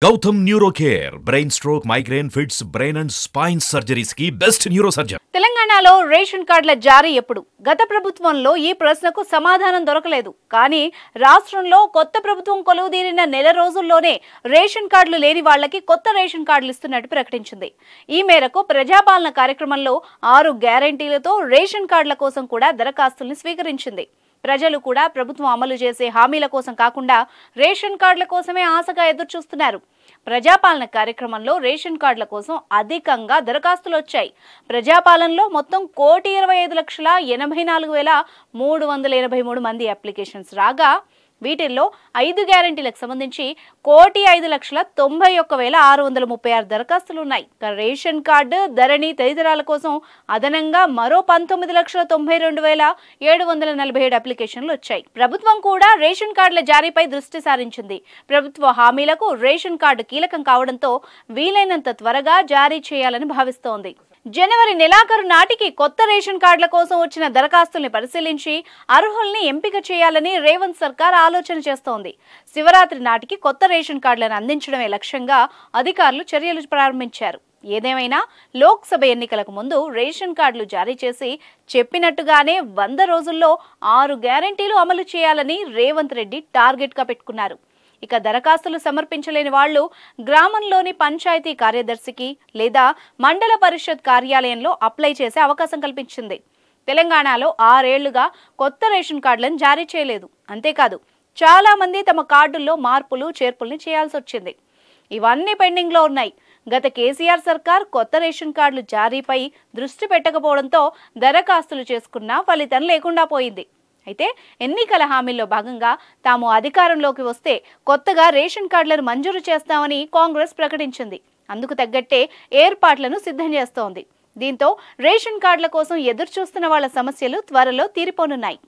Gautam Neurocare, brain stroke, migraine, fits, brain and spine surgeries की best neurosurgeon. తెలంగాణలో ration కార్డుల జారీ ఎప్పుడు? గత ప్రభుత్వంలో ఈ ప్రశ్నకు సమాధానం దొరకలేదు. కానీ రాష్ట్రంలో కొత్త ప్రభుత్వం కొలువుదీరిన నెల రోజుల్లోనే రేషన్ కార్డులు లేని వాళ్ళకి కొత్త రేషన్ కార్డులు ఇస్తున్నట్టు ప్రకటించింది. ఈ మేరకు ప్రజాపాలన కార్యక్రమంలో 6 గ్యారెంటీలతో రేషన్ కార్డుల కోసం కూడా దరఖాస్తుల్ని స్వీకరించింది. ప్రజలు కూడా ప్రభుత్వం అమలు చేసే హామీల కోసం కాకుండా రేషన్ కార్డుల కోసమే ఆశగా ఎదురుచూస్తున్నారు. ప్రజాపాలన కార్యక్రమంలో రేషన్ కార్డుల కోసం అధికంగా దరఖాస్తులు వచ్చాయి. ప్రజాపాలనలో మొత్తం 1,84,84,383 మంది అప్లికేషన్స్ రాగా వీటిల్లో 5 గ్యారెంటీలకు సంబంధించి 1,05,91,636 దరఖాస్తులు ఉన్నాయి. రేషన్ కార్డు, ధరణి తదితరాల కోసం అదనంగా మరో 19,92,747 అప్లికేషన్లు వచ్చాయి. ప్రభుత్వం కూడా రేషన్ కార్డుల జారీపై దృష్టి సారించింది. ప్రభుత్వ హామీలకు రేషన్ కార్డు కీలకం కావడంతో వీలైనంత త్వరగా జారీ చేయాలని భావిస్తోంది. జనవరి నెలాఖరు నాటికి కొత్త రేషన్ కార్డుల కోసం వచ్చిన దరఖాస్తుల్ని పరిశీలించి అర్హుల్ని ఎంపిక చేయాలని రేవంత్ సర్కార్ ఆలోచన చేస్తోంది. శివరాత్రి నాటికి కొత్త రేషన్ కార్డులను అందించడమే లక్ష్యంగా అధికారులు చర్యలు ప్రారంభించారు. ఏదేమైనా లోక్సభ ఎన్నికలకు ముందు రేషన్ కార్డులు జారీ చేసి చెప్పినట్టుగానే 100 రోజుల్లో 6 గ్యారెంటీలు అమలు చేయాలని రేవంత్ రెడ్డి టార్గెట్గా పెట్టుకున్నారు. ఇక దరఖాస్తులు సమర్పించలేని వాళ్లు గ్రామంలోని పంచాయతీ కార్యదర్శికి లేదా మండల పరిషత్ కార్యాలయంలో అప్లై చేసే అవకాశం కల్పించింది. తెలంగాణలో 6 ఏళ్లుగా కొత్త రేషన్ కార్డులను జారీ చేయలేదు. అంతేకాదు చాలా మంది తమ కార్డుల్లో మార్పులు చేర్పుల్ని చేయాల్సి వచ్చింది. ఇవన్నీ పెండింగ్లో ఉన్నాయి. గత కేసీఆర్ సర్కార్ కొత్త రేషన్ కార్డులు జారీపై దృష్టి పెట్టకపోవడంతో దరఖాస్తులు చేసుకున్నా ఫలితం లేకుండా పోయింది. అయితే ఎన్నికల హామీల్లో భాగంగా తాము అధికారంలోకి వస్తే కొత్తగా రేషన్ కార్డులను మంజూరు చేస్తామని కాంగ్రెస్ ప్రకటించింది. అందుకు తగ్గట్టే ఏర్పాట్లను సిద్ధం చేస్తోంది. దీంతో రేషన్ కార్డుల కోసం ఎదురు చూస్తున్న వాళ్ళ సమస్యలు త్వరలో తీరిపోనున్నాయి.